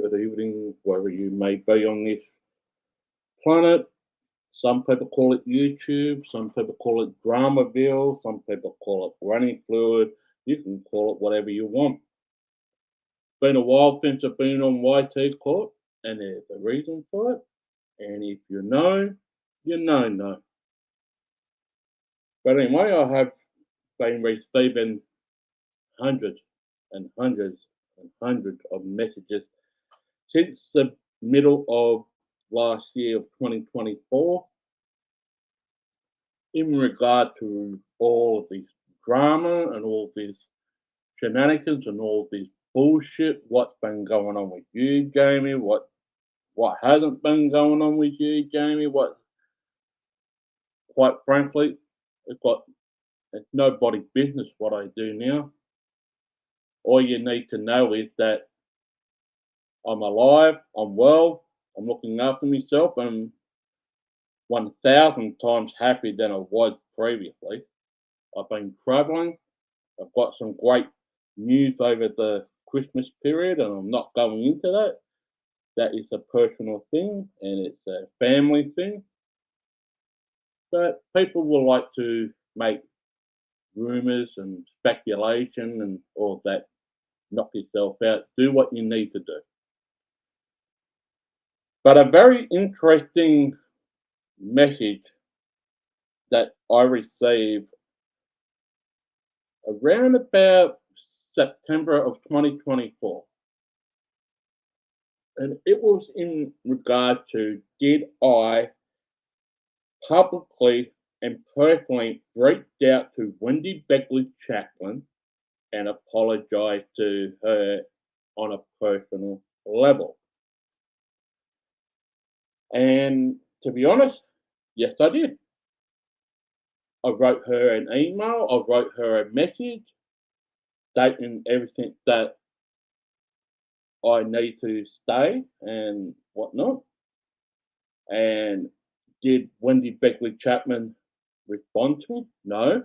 Good evening, wherever you may be on this planet. Some people call it YouTube, some people call it Dramaville, some people call it running fluid. You can call it whatever you want. Been a while since I've been on YT Court, and there's a reason for it. And if you know, you know. But anyway, I have been receiving hundreds and hundreds and hundreds of messages since the middle of last year of 2024 in regard to all of this drama and all these shenanigans and all this bullshit, what's been going on with you, Jamie, what hasn't been going on with you, Jamie, what quite frankly, it's nobody's business what I do now. All you need to know is that I'm alive, I'm well, I'm looking after myself, and 1,000 times happier than I was previously. I've been traveling. I've got some great news over the Christmas period, and I'm not going into that. That is a personal thing and it's a family thing. But people will like to make rumors and speculation and all that. Knock yourself out. Do what you need to do. But a very interesting message that I received around about September of 2024. And it was in regard to, did I publicly and personally reached out to Wendy Begley Chapman and apologized to her on a personal level. And to be honest, yes, I did. I wrote her an email, I wrote her a message stating everything that I need to stay and whatnot. And did Wendy Begley Chapman respond to me? No.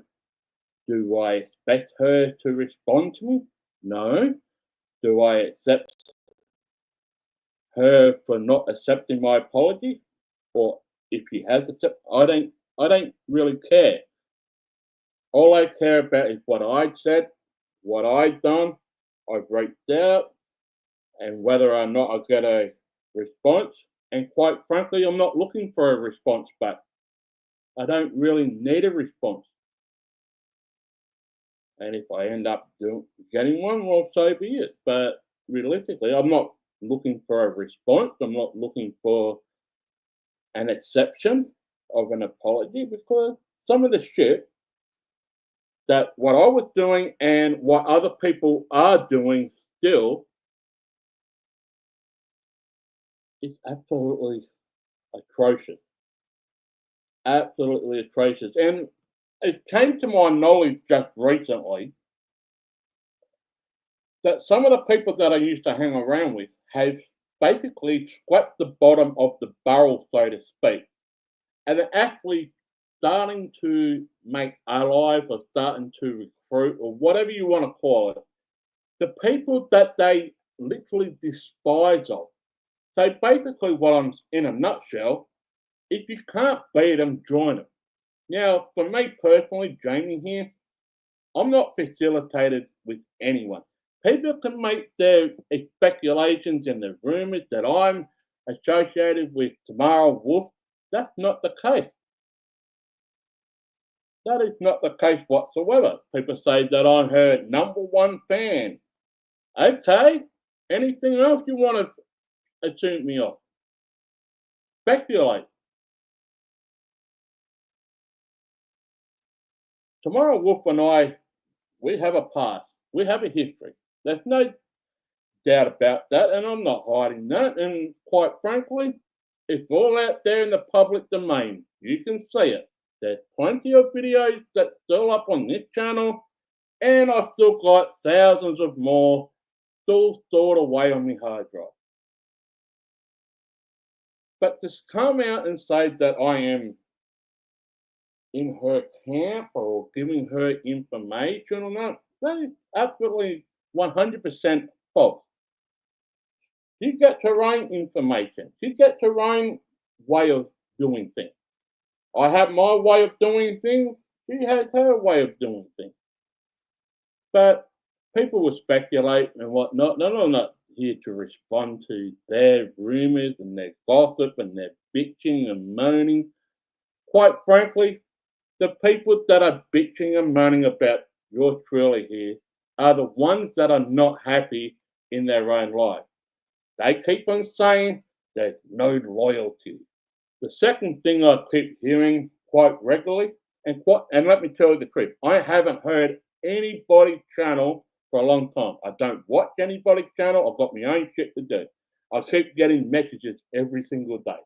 Do I expect her to respond to me? No. Do I accept her for not accepting my apology? Or if she has accepted, I don't really care. All I care about is what I said, what I've done, I've reached out, and whether or not I get a response. And quite frankly, I'm not looking for a response back. I don't really need a response. And if I end up getting one, well, so be it. But realistically, I'm not looking for a response. I'm not looking for an exception of an apology because some of the shit that what I was doing and what other people are doing still is absolutely atrocious. Absolutely atrocious. And it came to my knowledge just recently that some of the people that I used to hang around with have basically scraped the bottom of the barrel, so to speak, and are actually starting to make allies or starting to recruit or whatever you want to call it, the people that they literally despise of. So basically, what I'm in a nutshell, if you can't beat them, join them. Now, for me personally, Jamie here, I'm not facilitated with anyone. People can make their speculations and their rumors that I'm associated with Tamara Wolf. That's not the case. That is not the case whatsoever. People say that I'm her number one fan. Okay. Anything else you want to assume me of? Speculate. Tamara Wolf and I, we have a past. We have a history. There's no doubt about that, and I'm not hiding that. And quite frankly, it's all out there in the public domain. You can see it. There's plenty of videos that's still up on this channel, and I've still got thousands of more still stored away on my hard drive. But to come out and say that I am in her camp or giving her information or not, that is absolutely 100% false. She gets her own information. She gets her own way of doing things. I have my way of doing things. She has her way of doing things. But people will speculate and whatnot. No, I'm not here to respond to their rumors and their gossip and their bitching and moaning. Quite frankly, the people that are bitching and moaning about yours truly here are the ones that are not happy in their own life. They keep on saying there's no loyalty. The second thing I keep hearing quite regularly, and let me tell you the truth, I haven't heard anybody's channel for a long time. I don't watch anybody's channel. I've got my own shit to do. I keep getting messages every single day.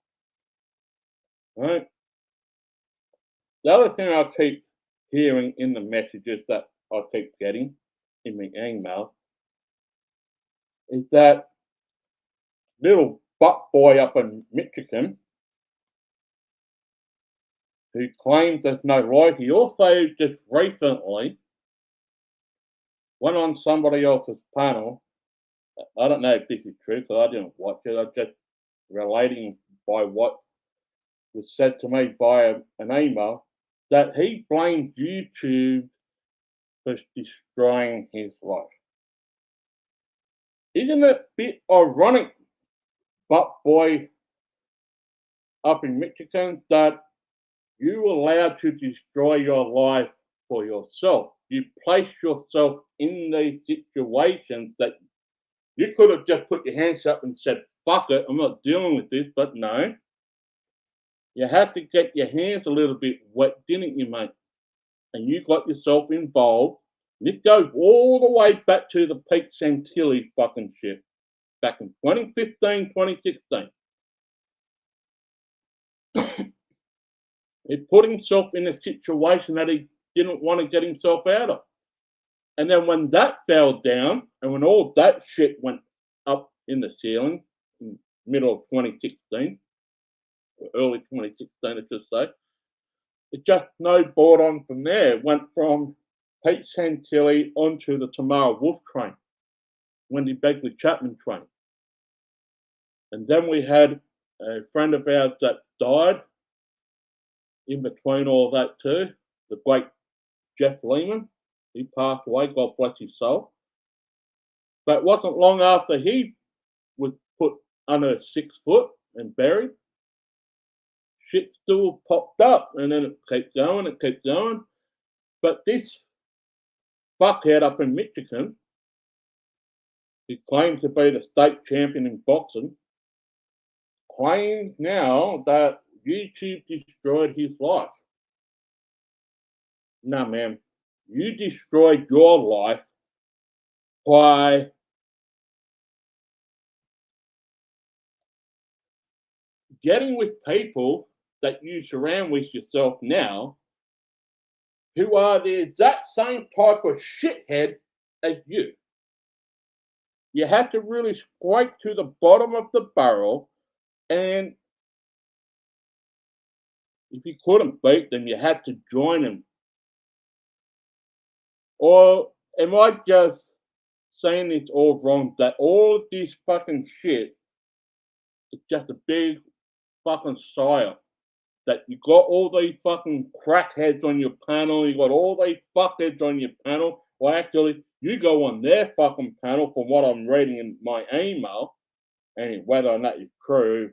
Right? The other thing I keep hearing in the messages that I keep getting in my email is that little butt boy up in Michigan who claims there's no right. He also just recently went on somebody else's panel. I don't know if this is true because I didn't watch it. I'm just relating by what was said to me by an email that he blamed YouTube for destroying his life. Isn't it a bit ironic, butt boy up in Michigan, that you were allowed to destroy your life for yourself? You place yourself in these situations that you could have just put your hands up and said, fuck it, I'm not dealing with this, but no. You had to get your hands a little bit wet, didn't you, mate? And you got yourself involved. This goes all the way back to the Pete Santilli fucking shit back in 2015, 2016. He put himself in a situation that he didn't want to get himself out of. And then when that fell down and when all that shit went up in the ceiling in the middle of 2016, or early 2016, I should say, it just snowballed on from there. It went from Pete Santilli onto the Tamara Wolf train, Wendy Begley Chapman train. And then we had a friend of ours that died in between all that too, the great Jeff Lehman. He passed away, God bless his soul. But it wasn't long after he was put under 6 foot and buried, shit still popped up, and then it kept going. But this fuckhead up in Michigan, he claims to be the state champion in boxing, claims now that YouTube destroyed his life. No, man. You destroyed your life by getting with people that you surround with yourself now who are the exact same type of shithead as you. You have to really scrape to the bottom of the barrel, and if you couldn't beat them, you had to join them. Or am I just saying this all wrong, that all of this fucking shit is just a big fucking psyop? That you got all these fucking crackheads on your panel, you got all these fuckheads on your panel. Well, actually, you go on their fucking panel from what I'm reading in my email, and whether or not it's true,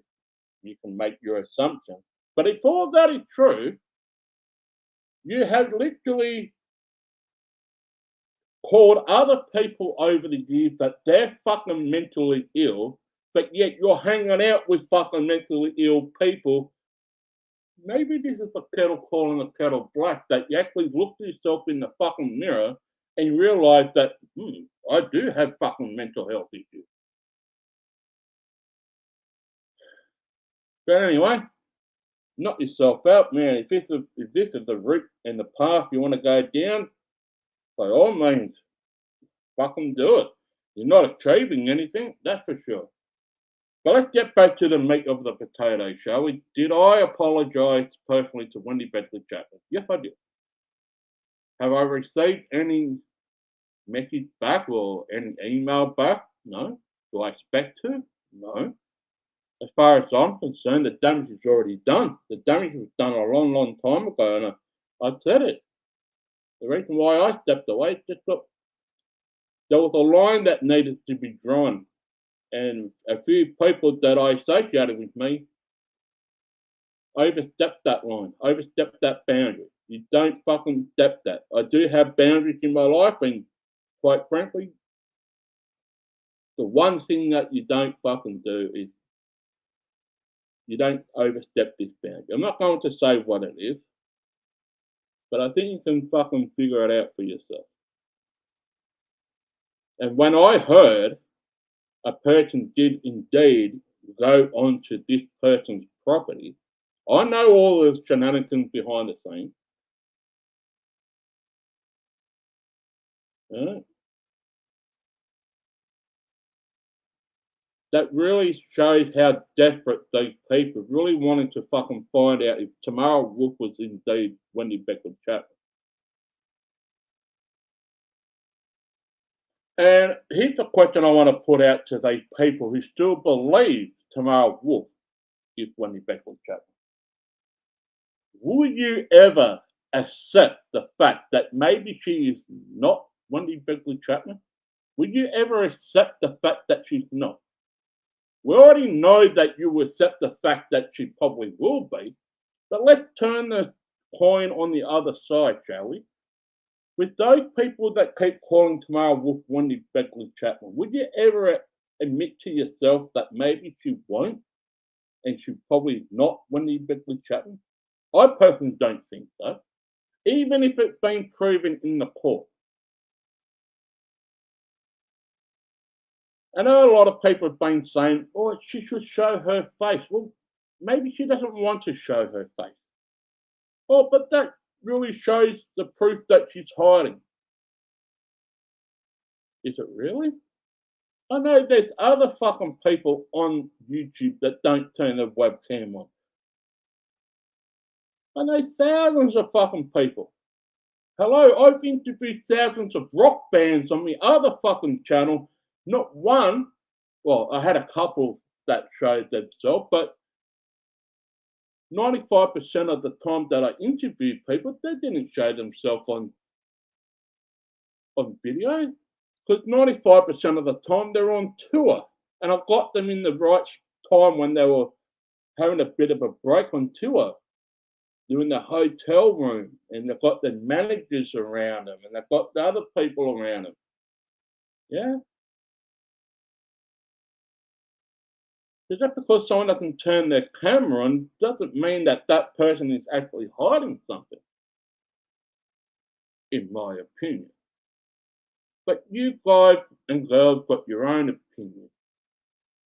you can make your assumption. But if all that is true, you have literally called other people over the years that they're fucking mentally ill, but yet you're hanging out with fucking mentally ill people. Maybe this is the kettle calling the kettle black, that you actually look at yourself in the fucking mirror and you realize that, I do have fucking mental health issues. But anyway, knock yourself out, man. If this is the route and the path you want to go down, by all means, fucking do it. You're not achieving anything, that's for sure. But let's get back to the meat of the potato, shall we? Did I apologise personally to Wendy Begley Chapman? Yes, I did. Have I received any message back or any email back? No. Do I expect to? No. As far as I'm concerned, the damage is already done. The damage was done a long, long time ago, and I said it. The reason why I stepped away is just that there was a line that needed to be drawn. And a few people that I associated with me overstepped that line, overstepped that boundary. You don't fucking step that. I do have boundaries in my life, and quite frankly, the one thing that you don't fucking do is you don't overstep this boundary. I'm not going to say what it is, but I think you can fucking figure it out for yourself. And when I heard a person did indeed go onto this person's property, I know all the shenanigans behind the scenes. Yeah. That really shows how desperate these people really wanting to fucking find out if Tamara Wolf was indeed Wendy Begley Chapman. And here's the question I want to put out to these people who still believe Tamara Wolf is Wendy Begley Chapman. Will you ever accept the fact that maybe she is not Wendy Begley Chapman? Will you ever accept the fact that she's not? We already know that you will accept the fact that she probably will be, but let's turn the coin on the other side, shall we? With those people that keep calling Tamara Wolf Wendy Begley Chapman, would you ever admit to yourself that maybe she won't and she's probably not Wendy Begley Chapman? I personally don't think so, even if it's been proven in the court. I know a lot of people have been saying, oh, she should show her face. Well, maybe she doesn't want to show her face. Oh, but that really shows the proof that she's hiding. Is it really? I know there's other fucking people on YouTube that don't turn their webcam on. I know thousands of fucking people. Hello, I've interviewed thousands of rock bands on the other fucking channel. Not one, well, I had a couple that showed themselves, but 95% of the time that I interviewed people, they didn't show themselves on video. Because 95% of the time they're on tour. And I got them in the right time when they were having a bit of a break on tour. They're in the hotel room and they've got the managers around them and they've got the other people around them. Yeah. So just because someone doesn't turn their camera on doesn't mean that that person is actually hiding something, in my opinion. But you guys and girls got your own opinion.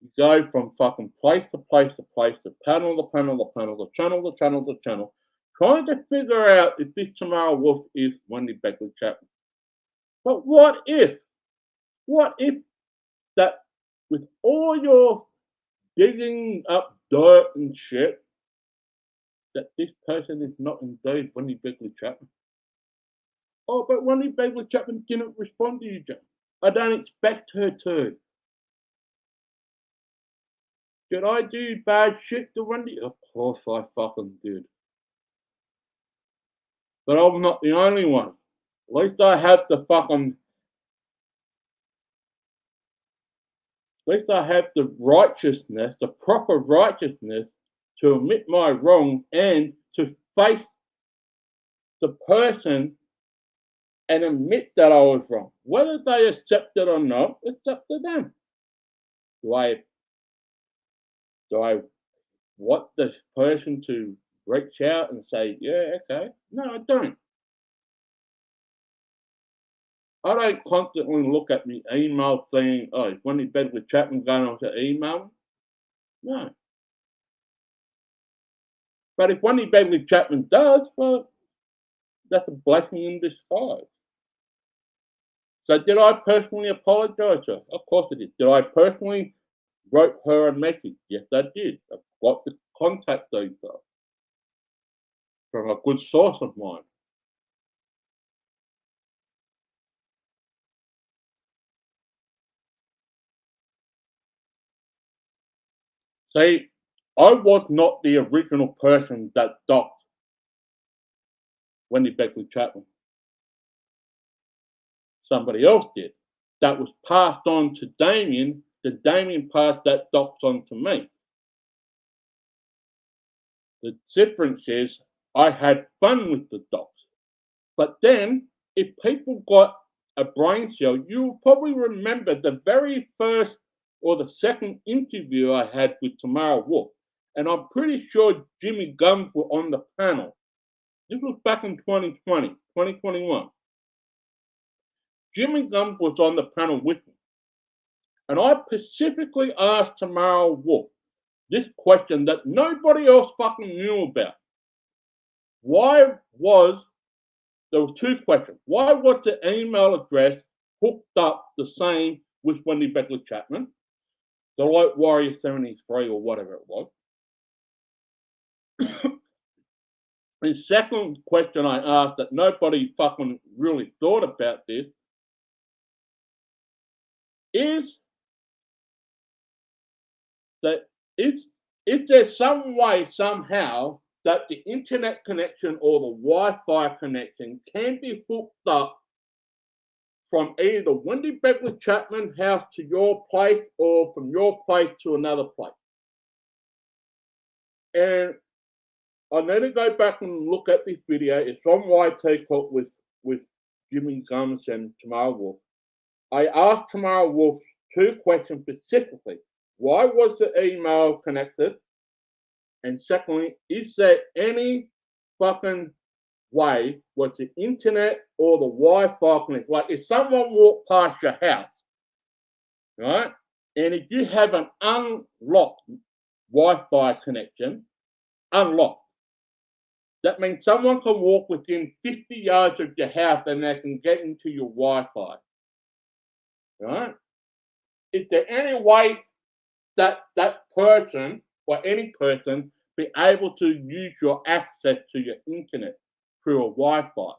You go from fucking place to place to place, to panel to panel to panel, to channel to channel to channel, trying to figure out if this Tamara Wolf is Wendy Begley Chapman. But what if that with all your digging up dirt and shit, that this person is not indeed Wendy Begley Chapman? Oh, but Wendy Begley Chapman didn't respond to you, John. I don't expect her to. Did I do bad shit to Wendy? Of course I fucking did. But I'm not the only one. At least I have the righteousness, the proper righteousness to admit my wrong and to face the person and admit that I was wrong. Whether they accept it or not, it's up to them. Do I want this person to reach out and say, yeah, okay? No, I don't. I don't constantly look at my email saying, oh, is Wendy Begley Chapman going on to email me? No. But if Wendy Begley Chapman does, well, that's a blessing in disguise. So did I personally apologise to her? Of course I did. Did I personally wrote her a message? Yes, I did. I've got the contact details from a good source of mine. See, I was not the original person that doxed Wendy Begley Chapman. Somebody else did. That was passed on to Damien. Then Damien passed that dox on to me. The difference is I had fun with the dox. But then, if people got a brain cell, you'll probably remember the very first or the second interview I had with Tamara Wolf. And I'm pretty sure Jimmy Gums were on the panel. This was back in 2020, 2021. Jimmy Gums was on the panel with me. And I specifically asked Tamara Wolf this question that nobody else fucking knew about. There were two questions. Why was the email address hooked up the same with Wendy Begley Chapman, the Light Warrior 73 or whatever it was? The second question I asked that nobody fucking really thought about this is that is there some way, somehow, that the internet connection or the Wi-Fi connection can be hooked up from either Wendy Begley Chapman house to your place or from your place to another place? And I need to go back and look at this video. It's on YT Talk with Jimmy Guns and Tamara Wolf. I asked Tamara Wolf two questions specifically. Why was the email connected? And secondly, is there any fucking way was the internet or the Wi-Fi connected? Like if someone walked past your house, right, and if you have an unlocked Wi-Fi connection, unlocked, that means someone can walk within 50 yards of your house and they can get into your Wi-Fi, right? Is there any way that that person or any person be able to use your access to your internet through a Wi-Fi?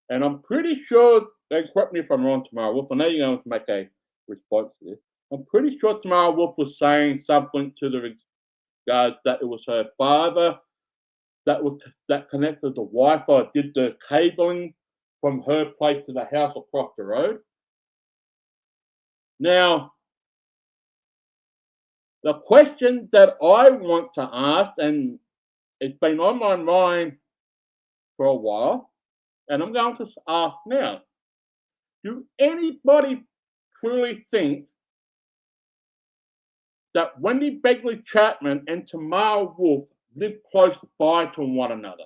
And I'm pretty sure, and correct me if I'm wrong, Tamara Wolf, I know you're going to make a response to this. I'm pretty sure Tamara Wolf was saying something to the regard that it was her father that connected the Wi-Fi, did the cabling from her place to the house across the road. Now, the question that I want to ask, and it's been on my mind for a while, and I'm going to ask now, do anybody truly think that Wendy Begley Chapman and Tamara Wolf live close by to one another?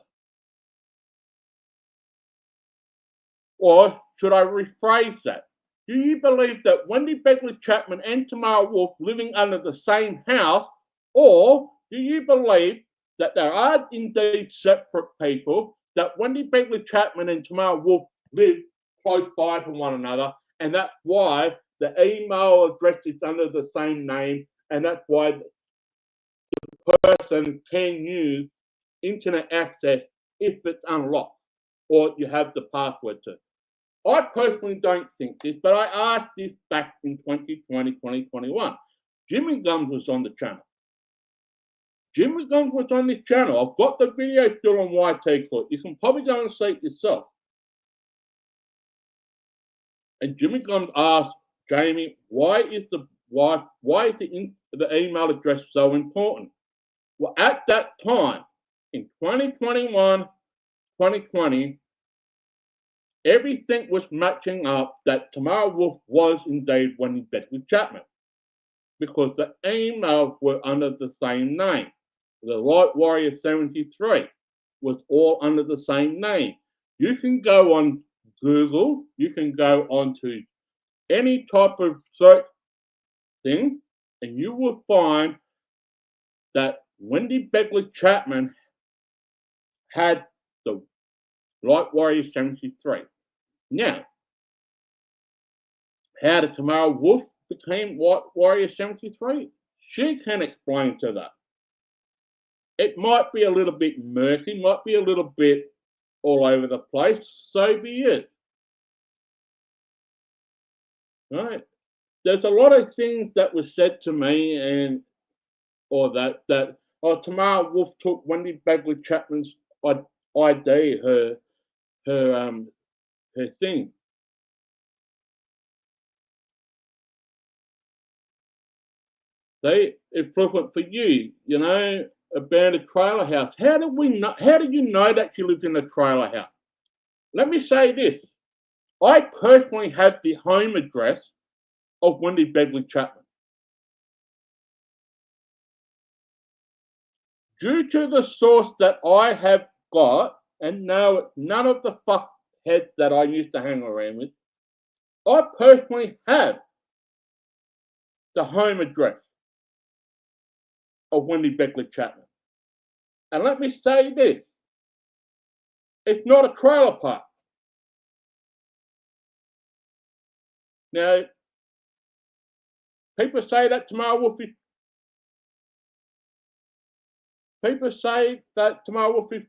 Or should I rephrase that? Do you believe that Wendy Begley Chapman and Tamara Wolf living under the same house, or do you believe that there are indeed separate people, that Wendy Begley Chapman and Tamara Wolf live close by to one another, and that's why the email address is under the same name, and that's why the person can use internet access if it's unlocked or you have the password to? I personally don't think this, but I asked this back in 2020, 2021. Jimmy Guns was on the channel. Jimmy Guns was on this channel. I've got the video still on YT Court. You can probably go and see it yourself. And Jimmy Guns asked Jamie, why is the email address so important? Well, at that time, in 2021, 2020, everything was matching up that Tamara Wolf was indeed Wendy Begley Chapman, because the emails were under the same name. The Light Warrior 73 was all under the same name. You can go on Google, you can go onto any type of search thing, and you will find that Wendy Begley Chapman had the Light Warrior 73. Now, how did Tamara Wolf become Light Warrior 73? She can explain to that. It might be a little bit murky, might be a little bit all over the place, so be it. Right? There's a lot of things that were said to me, and Tamara Wolf took Wendy Begley Chapman's ID, her thing. It's different for you, you know, about a trailer house. How do you know that she lives in a trailer house? Let me say this. I personally have the home address of Wendy Begley Chapman. Due to the source that I have got, and no, none of the fuckheads that I used to hang around with, I personally have the home address of Wendy Begley Chapman. And let me say this, it's not a trailer park. Now, people say that Tamara Wolf is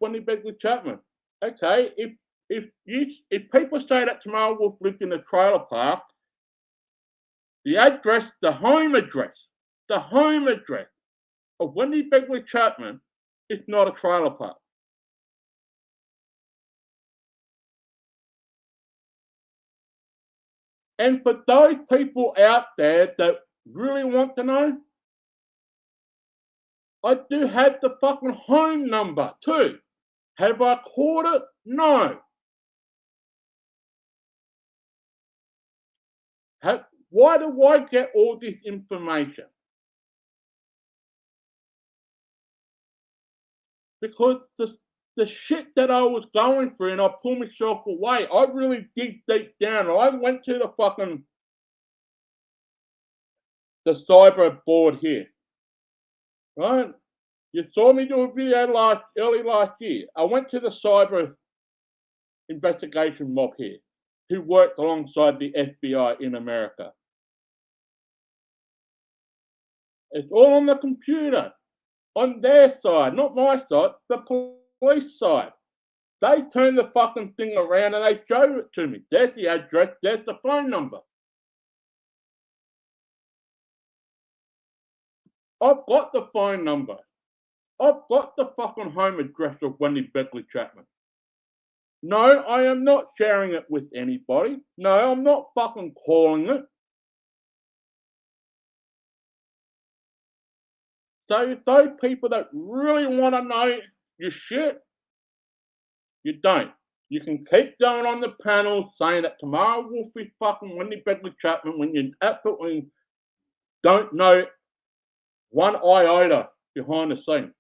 Wendy Begley Chapman. Okay, if people say that Tamara Wolf lived in a trailer park, the home address of Wendy Begley Chapman is not a trailer park. And for those people out there that really want to know, I do have the fucking home number too. Have I called it? No. Why do I get all this information? Because the shit that I was going through, and I pulled myself away. I really dig deep down. I went to the cyber board here, right? You saw me do a video early last year. I went to the cyber investigation mob here, who worked alongside the FBI in America. It's all on the computer, on their side, not my side, the police side. They turned the fucking thing around and they showed it to me. There's the address, there's the phone number. I've got the phone number. I've got the fucking home address of Wendy Begley Chapman. No, I am not sharing it with anybody. No, I'm not fucking calling it. So if those people that really want to know your shit, you don't. You can keep going on the panel saying that Tamara Wolf is fucking Wendy Begley Chapman when you absolutely don't know one iota behind the scenes.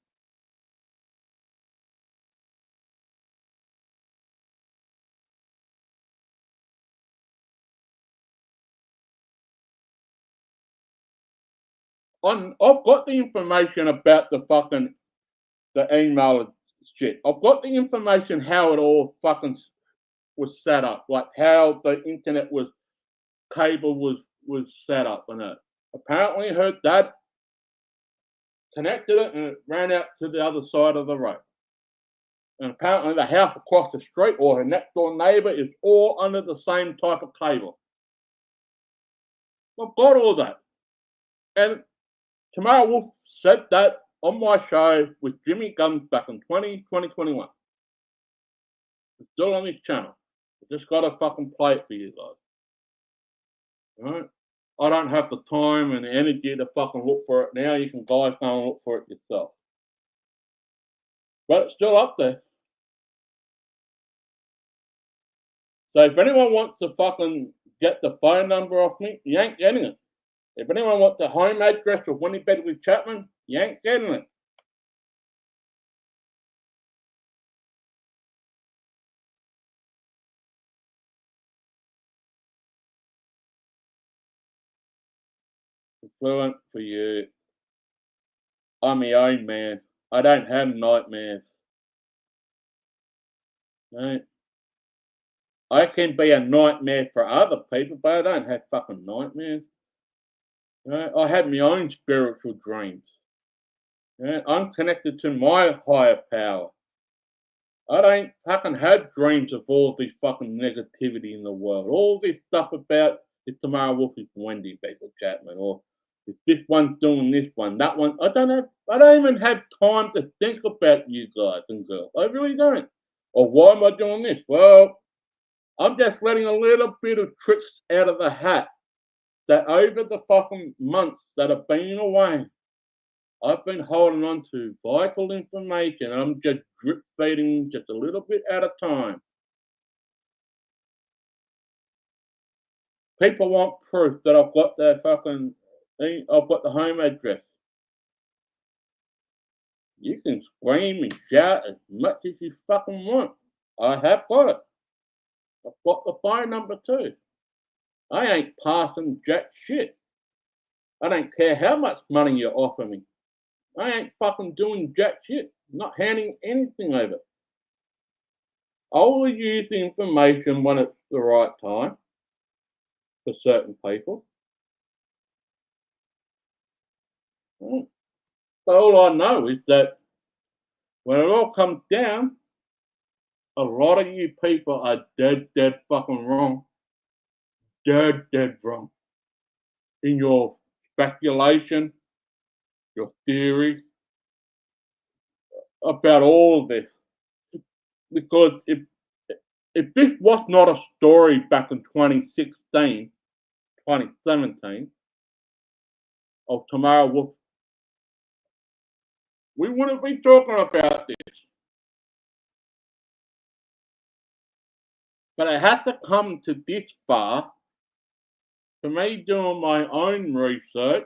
I've got the information about the email shit. I've got the information how it all fucking was set up, like how the internet cable was set up and it. Apparently her dad connected it and it ran out to the other side of the road. And apparently the house across the street or her next door neighbour is all under the same type of cable. I've got all that. And Tamara Wolf said that on my show with Jimmy Guns back in 2021. It's still on this channel. I just got to fucking play it for you guys. Alright? I don't have the time and the energy to fucking look for it now. You can guys go and look for it yourself. But it's still up there. So if anyone wants to fucking get the phone number off me, you ain't getting it. If anyone wants the home address of Wendy Begley Chapman, you ain't getting it. Fluent for you. I'm my own man. I don't have nightmares. Right? I can be a nightmare for other people, but I don't have fucking nightmares. Right? I have my own spiritual dreams. Right? I'm connected to my higher power. I don't fucking have dreams of all this fucking negativity in the world. All this stuff about if Tamara Wolf is Wendy Begley Chapman or if this one's doing this one, that one. I don't even have time to think about you guys and girls. I really don't. Or why am I doing this? Well, I'm just letting a little bit of tricks out of the hat that over the fucking months that I've been away, I've been holding on to vital information and I'm just drip feeding just a little bit at a time. People want proof that I've got their fucking thing, I've got the home address. You can scream and shout as much as you fucking want. I have got it. I've got the phone number too. I ain't passing jack shit. I don't care how much money you offer me. I ain't fucking doing jack shit. Not handing anything over. I will use the information when it's the right time for certain people. Mm. So all I know is that when it all comes down, a lot of you people are dead fucking wrong. Dead wrong. In your speculation, your theories about all of this. Because if this was not a story back in 2016, 2017, of Tamara Wolf, we wouldn't be talking about this. But I had to come to this far for me doing my own research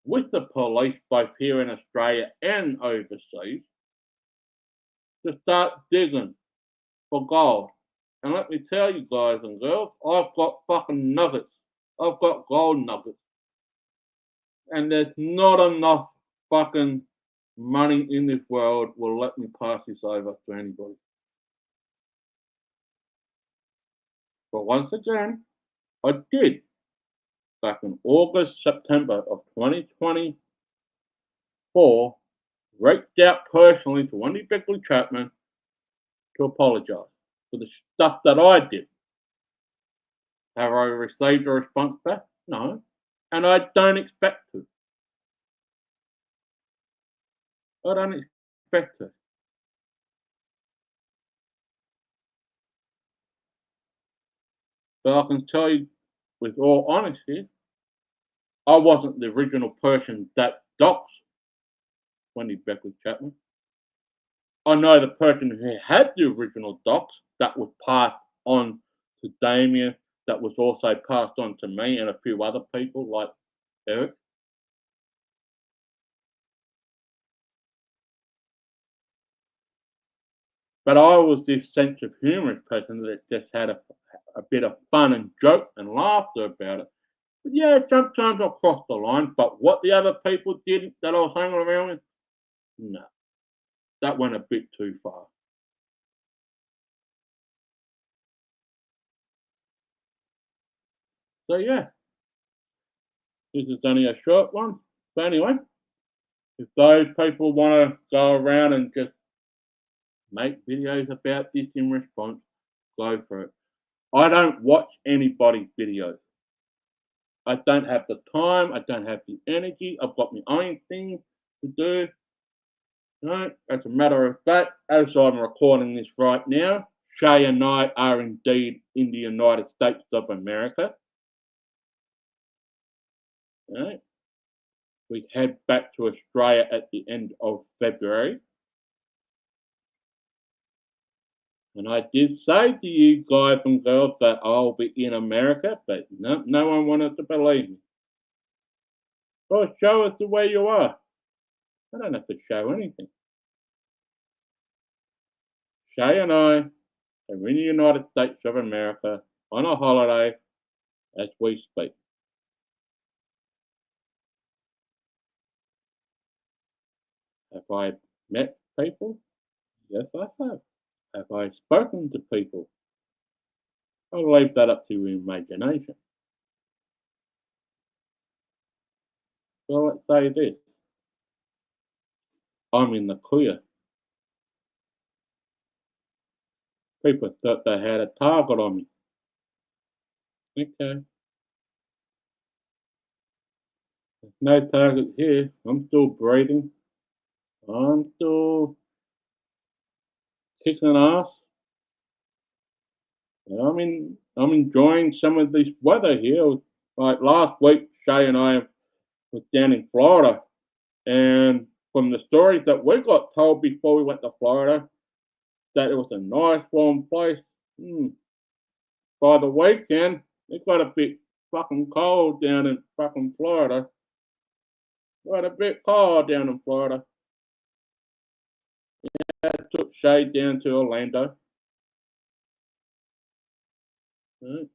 with the police, both here in Australia and overseas, to start digging for gold. And let me tell you guys and girls, I've got fucking nuggets. I've got gold nuggets. And there's not enough fucking money in this world will let me pass this over to anybody. But once again, I did back in August, September of 2024, reached out personally to Wendy Begley Chapman to apologise for the stuff that I did. Have I received a response back? No. And I don't expect to. I don't expect to. But I can tell you with all honesty, I wasn't the original person that doxed Wendy Begley Chapman. I know the person who had the original docs that was passed on to Damien, that was also passed on to me and a few other people like Eric. But I was this sense of humour person that just had a bit of fun and joke and laughter about it. But yeah, sometimes I crossed the line. But what the other people did that I was hanging around with, no, that went a bit too far. So yeah, this is only a short one. But anyway, if those people want to go around and just make videos about this in response, go for it. I don't watch anybody's videos. I don't have the time. I don't have the energy. I've got my own thing to do. No, as a matter of fact, as I'm recording this right now, Shay and I are indeed in the United States of America. Right? We head back to Australia at the end of February. And I did say to you guys and girls that I'll be in America, but no one wanted to believe me. Well, show us the way you are. I don't have to show anything. Shay and I are in the United States of America on a holiday as we speak. Have I met people? Yes, I have. Have I spoken to people? I'll leave that up to your imagination. So let's say this. I'm in the clear. People thought they had a target on me. Okay. There's no target here. I'm still breathing. I'm still kicking ass. I'm enjoying some of this weather here. Like last week, Shay and I was down in Florida, and from the stories that we got told before we went to Florida, that it was a nice warm place. By the weekend, it got a bit fucking cold down in fucking Florida. Got a bit cold down in Florida. I took Shay down to Orlando. Right.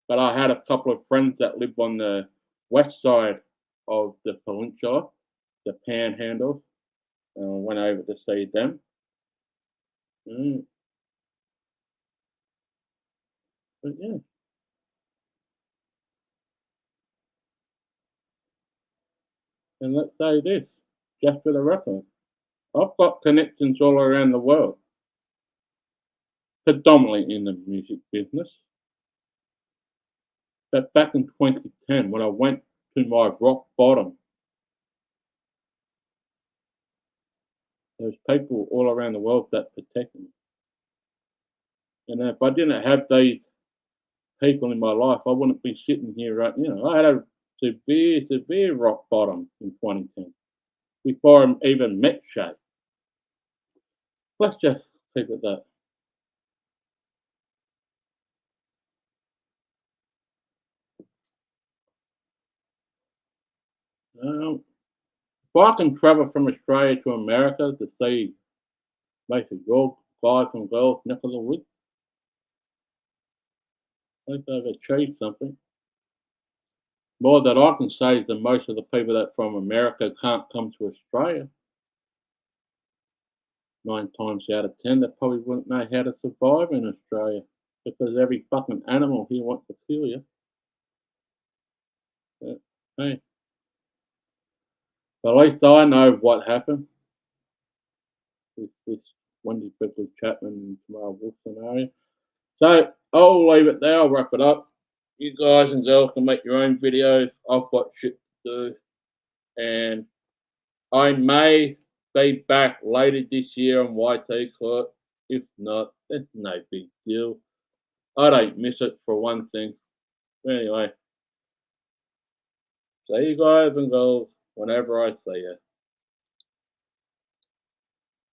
But I had a couple of friends that lived on the west side of the peninsula, the Panhandle, and I went over to see them. Mm, but yeah, and let's say this, just for the record, I've got connections all around the world, predominantly in the music business. But back in 2010, when I went to my rock bottom, there's people all around the world that protect me. And if I didn't have these people in my life, I wouldn't be sitting here right. I had a severe rock bottom in 2010 before I even met Shay. Let's just keep it that. If I can travel from Australia to America to see basically your guys and girls neck of the woods, I think I've achieved something. More that I can say than most of the people that from America can't come to Australia. 9 times out of 10, they probably wouldn't know how to survive in Australia because every fucking animal here wants to kill you. But, hey, at least I know what happened with this Wendy, Begley, Chapman, and Tamara Wolf scenario. So I'll leave it there. I'll wrap it up. You guys and girls can make your own videos. I've got shit to do. And I may be back later this year on YT Court. If not, it's no big deal. I don't miss it for one thing. Anyway, see you guys and girls whenever I see you.